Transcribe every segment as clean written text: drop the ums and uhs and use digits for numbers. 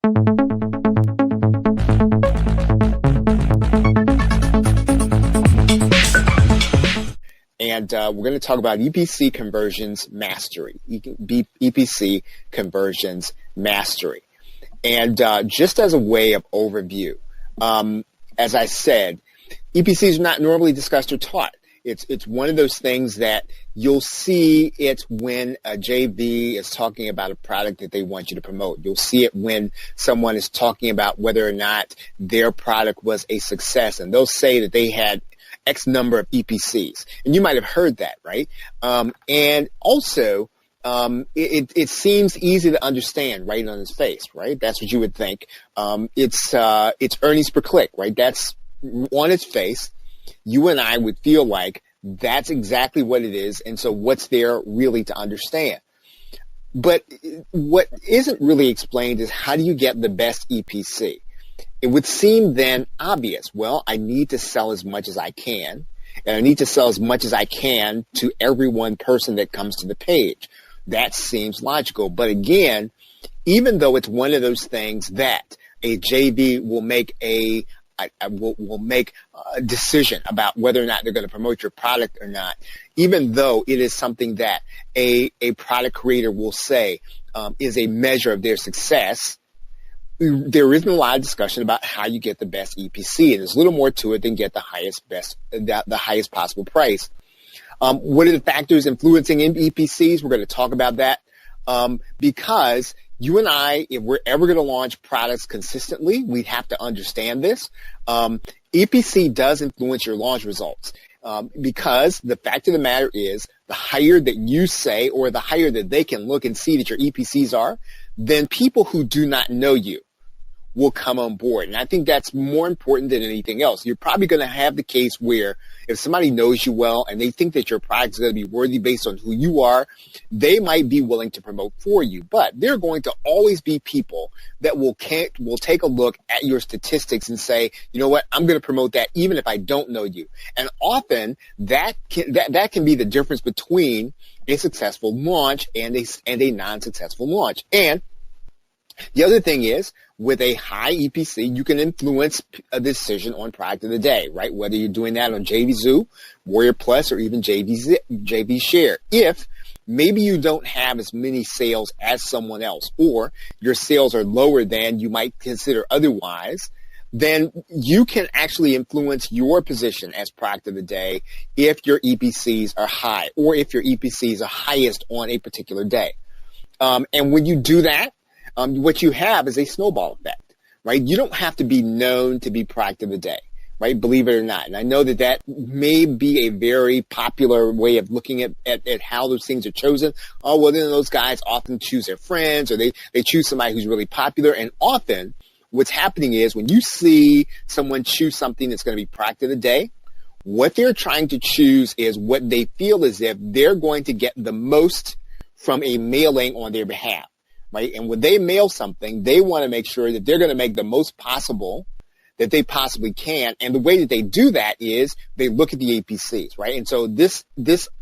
And we're going to talk about EPC conversions mastery, EPC conversions mastery. And just as a way of overview, as I said, EPCs are not normally discussed or taught. It's one of those things that you'll see it when a JV is talking about a product that they want you to promote. You'll see it when someone is talking about whether or not their product was a success, and they'll say that they had X number of EPCs. And you might have heard that, right? And also, it seems easy to understand right on its face, right? That's what you would think. It's earnings per click, right? That's on its face. You and I would feel like that's exactly what it is. And so what's there really to understand? But what isn't really explained is, how do you get the best EPC? It would seem then obvious. Well, I need to sell as much as I can, and I need to sell as much as I can to every one person that comes to the page. That seems logical. But again, even though it's one of those things that a JV will make a decision about whether or not they're going to promote your product or not, even though it is something that a product creator will say is a measure of their success, there isn't a lot of discussion about how you get the best EPC. And there's a little more to it than get the highest possible price. What are the factors influencing EPCs? We're going to talk about that because you and I, if we're ever going to launch products consistently, we have to understand this. EPC does influence your launch results because the fact of the matter is, the higher that you say, or the higher that they can look and see that your EPCs are, then people who do not know you will come on board. And I think that's more important than anything else. You're probably going to have the case where if somebody knows you well and they think that your product is going to be worthy based on who you are, they might be willing to promote for you. But there are going to always be people that will take a look at your statistics and say, you know what, I'm going to promote that even if I don't know you. And often that can be the difference between a successful launch and a non-successful launch. And the other thing is, with a high EPC, you can influence a decision on product of the day, right? Whether you're doing that on JVZoo, Warrior Plus, or even JV Share. If maybe you don't have as many sales as someone else, or your sales are lower than you might consider otherwise, then you can actually influence your position as product of the day if your EPCs are high, or if your EPCs are highest on a particular day. And when you do that, what you have is a snowball effect, right? You don't have to be known to be product of the day, right? Believe it or not. And I know that may be a very popular way of looking at how those things are chosen. Oh, well, then those guys often choose their friends, or they choose somebody who's really popular. And often what's happening is, when you see someone choose something that's going to be product of the day, what they're trying to choose is what they feel as if they're going to get the most from a mailing on their behalf. Right? And when they mail something, they want to make sure that they're going to make the most possible that they possibly can. And the way that they do that is they look at the EPCs, right? And so this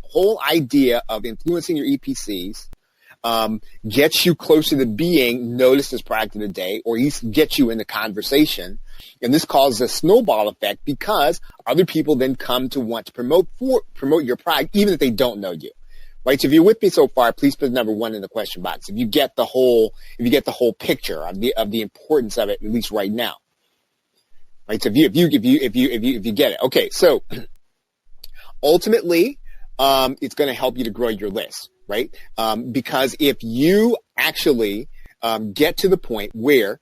whole idea of influencing your EPCs gets you closer to being noticed as product of the day, or at least gets you in the conversation. And this causes a snowball effect because other people then come to want to promote your product, even if they don't know you. Right. So if you're with me so far, please put number 1 in the question box. If you get the whole picture of the importance of it, at least right now. Right. So if you get it. Okay. So ultimately, it's going to help you to grow your list. Right. Because if you actually get to the point where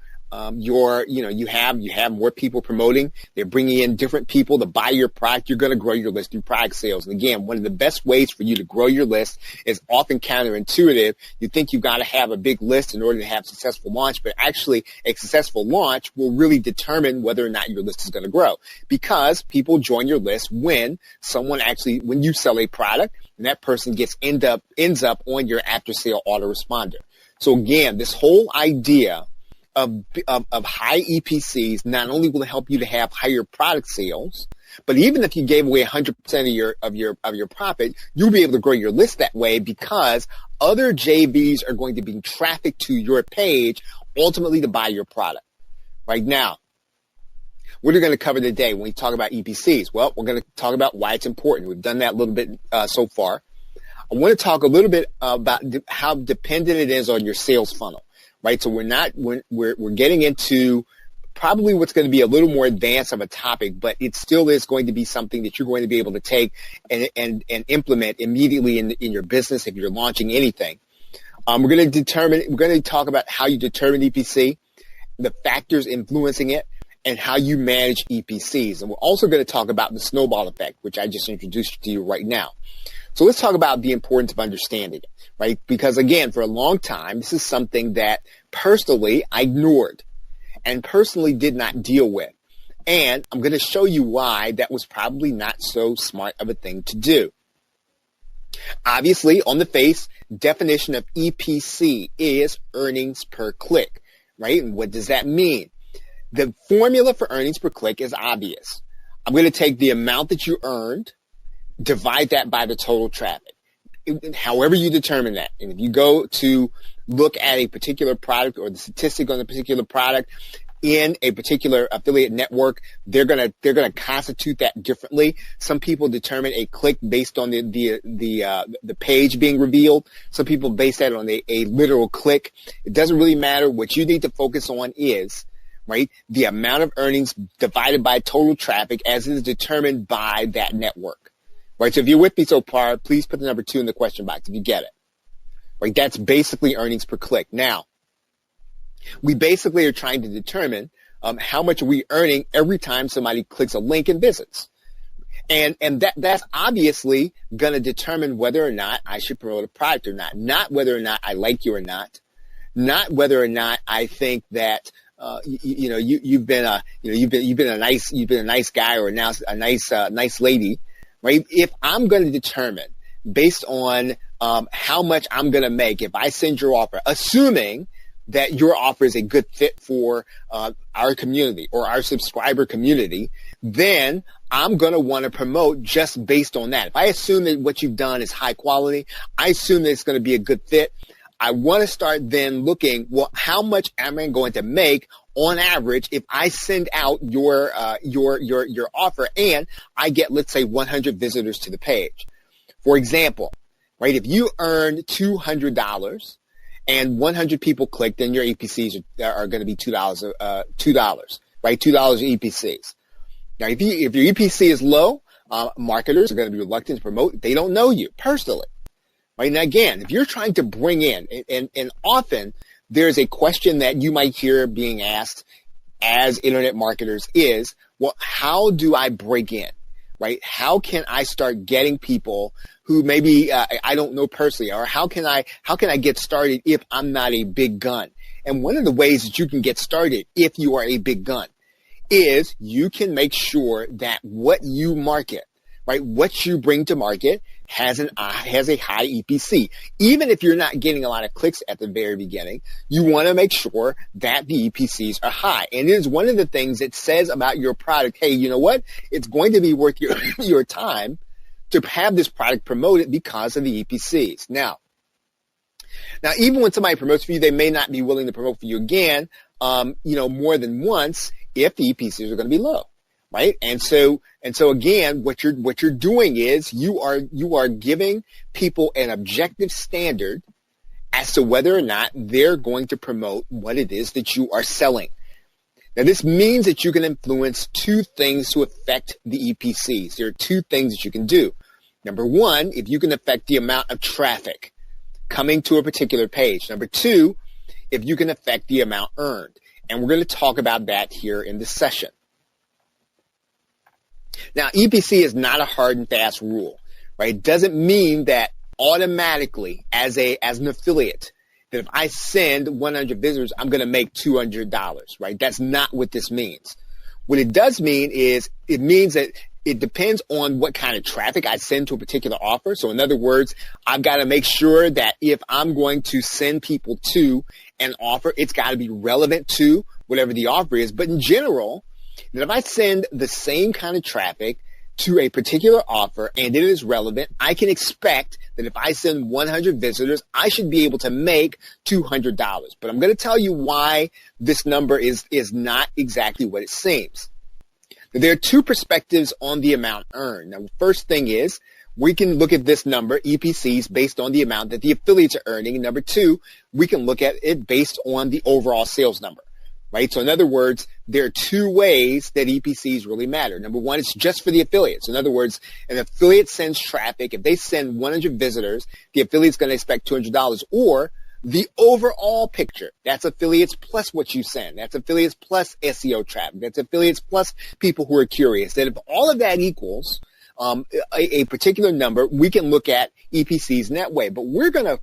you have more people promoting, they're bringing in different people to buy your product, you're going to grow your list through product sales. And again, one of the best ways for you to grow your list is often counterintuitive. You think you've got to have a big list in order to have a successful launch, but actually a successful launch will really determine whether or not your list is going to grow, because people join your list when you sell a product and that person ends up on your after sale autoresponder. So again, this whole idea of high EPCs not only will help you to have higher product sales, but even if you gave away 100% of your profit, you'll be able to grow your list that way, because other JVs are going to be trafficked to your page ultimately to buy your product. Right now, what are we going to cover today when we talk about EPCs? Well, we're going to talk about why it's important. We've done that a little bit so far. I want to talk a little bit about how dependent it is on your sales funnel, right? So we're getting into probably what's going to be a little more advanced of a topic, but it still is going to be something that you're going to be able to take and implement immediately in your business if you're launching anything. We're going to talk about how you determine EPC, the factors influencing it, and how you manage EPCs. And we're also going to talk about the snowball effect, which I just introduced to you right now. So let's talk about the importance of understanding it, right? Because again, for a long time, this is something that personally I ignored and personally did not deal with. And I'm going to show you why that was probably not so smart of a thing to do. Obviously, on the face, definition of EPC is earnings per click, right? And what does that mean? The formula for earnings per click is obvious. I'm going to take the amount that you earned, divide that by the total traffic, however you determine that. And if you go to look at a particular product or the statistic on a particular product in a particular affiliate network, they're gonna constitute that differently. Some people determine a click based on the page being revealed. Some people base that on a literal click. It doesn't really matter. What you need to focus on is, right, the amount of earnings divided by total traffic as it is determined by that network. Right, so if you're with me so far, please put the number 2 in the question box if you get it. Right, that's basically earnings per click. Now, we basically are trying to determine how much are we earning every time somebody clicks a link and visits. And that's obviously going to determine whether or not I should promote a product or not whether or not I like you or not whether or not I think that you've been a nice guy or a nice lady. Right? If I'm going to determine based on how much I'm going to make if I send your offer, assuming that your offer is a good fit for our community or our subscriber community, then I'm going to want to promote just based on that. If I assume that what you've done is high quality, I assume that it's going to be a good fit, I want to start then looking, well, how much am I going to make on average if I send out your offer and I get, let's say, 100 visitors to the page. For example, right, if you earn $200 and 100 people click, then your EPCs are going to be $2, right? $2 EPCs. Now, if your EPC is low, marketers are going to be reluctant to promote. They don't know you personally. Right? And again, if you're trying to bring in, and often there's a question that you might hear being asked as internet marketers is, well, how do I break in? Right? How can I start getting people who maybe I don't know personally, or how can I get started if I'm not a big gun? And one of the ways that you can get started if you are a big gun is you can make sure that what you market, right, what you bring to market has a high EPC. Even if you're not getting a lot of clicks at the very beginning, you want to make sure that the EPCs are high. And it is one of the things that says about your product, hey, you know what? It's going to be worth your time to have this product promoted because of the EPCs. Now, even when somebody promotes for you, they may not be willing to promote for you again, more than once if the EPCs are going to be low. Right. And so again, what you're doing is you are giving people an objective standard as to whether or not they're going to promote what it is that you are selling. Now, this means that you can influence 2 things to affect the EPCs. There are 2 things that you can do. Number 1, if you can affect the amount of traffic coming to a particular page. Number 2, if you can affect the amount earned. And we're going to talk about that here in this session. Now, EPC is not a hard and fast rule, right? It doesn't mean that automatically as an affiliate that if I send 100 visitors, I'm going to make $200, right? That's not what this means. What it does mean is it means that it depends on what kind of traffic I send to a particular offer. So in other words, I've got to make sure that if I'm going to send people to an offer, it's got to be relevant to whatever the offer is. But in general, that if I send the same kind of traffic to a particular offer and it is relevant, I can expect that if I send 100 visitors, I should be able to make $200. But I'm going to tell you why this number is not exactly what it seems. There are two perspectives on the amount earned. Now, the first thing is we can look at this number, EPCs, based on the amount that the affiliates are earning. And number two, we can look at it based on the overall sales number. Right? So in other words, there are two ways that EPCs really matter. Number one, it's just for the affiliates. In other words, an affiliate sends traffic. If they send 100 visitors, the affiliate's going to expect $200. Or the overall picture, that's affiliates plus what you send. That's affiliates plus SEO traffic. That's affiliates plus people who are curious. That if all of that equals a particular number, we can look at EPCs in that way. But we're going to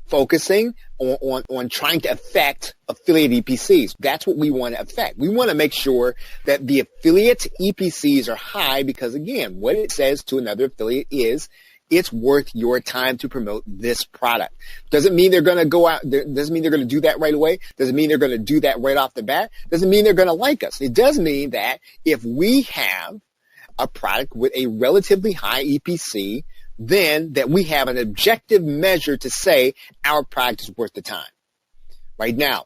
focusing on trying to affect affiliate EPCs. That's what we want to affect. We want to make sure that the affiliate EPCs are high because, again, what it says to another affiliate is it's worth your time to promote this product. Doesn't mean they're going to go out. Doesn't mean they're going to do that right away. Doesn't mean they're going to do that right off the bat. Doesn't mean they're going to like us. It does mean that if we have a product with a relatively high EPC, then that we have an objective measure to say our product is worth the time. Right now,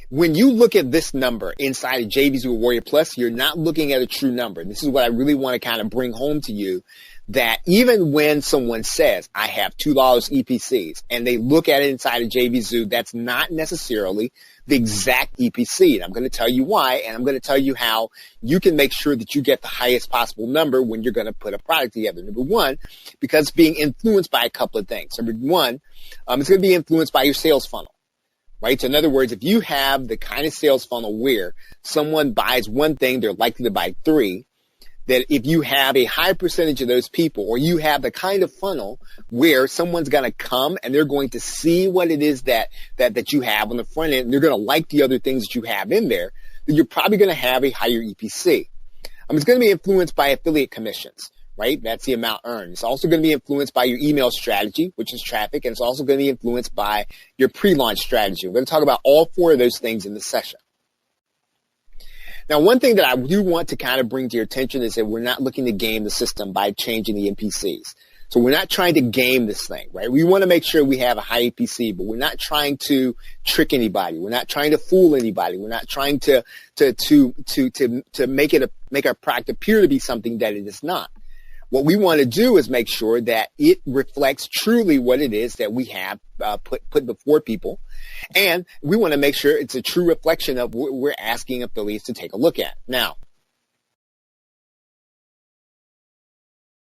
when you look at this number inside of JVZoo Warrior Plus, you're not looking at a true number. And this is what I really want to kind of bring home to you, that even when someone says, I have $2 EPCs, and they look at it inside of JVZoo, that's not necessarily the exact EPC. And I'm going to tell you why, and I'm going to tell you how you can make sure that you get the highest possible number when you're going to put a product together. Number one, because it's being influenced by a couple of things. Number one, it's going to be influenced by your sales funnel. Right? So in other words, if you have the kind of sales funnel where someone buys one thing, they're likely to buy three, that if you have a high percentage of those people, or you have the kind of funnel where someone's going to come and they're going to see what it is that you have on the front end, and they're going to like the other things that you have in there, then you're probably going to have a higher EPC. It's going to be influenced by affiliate commissions, right? That's the amount earned. It's also going to be influenced by your email strategy, which is traffic, and it's also going to be influenced by your pre-launch strategy. We're going to talk about all four of those things in this session. Now, one thing that I do want to kind of bring to your attention is that we're not looking to game the system by changing the NPCs. So we're not trying to game this thing, right? We want to make sure we have a high EPC, but we're not trying to trick anybody. We're not trying to fool anybody. We're not trying to make our product appear to be something that it is not. What we want to do is make sure that it reflects truly what it is that we have put before people. And we want to make sure it's a true reflection of what we're asking affiliates to take a look at. Now,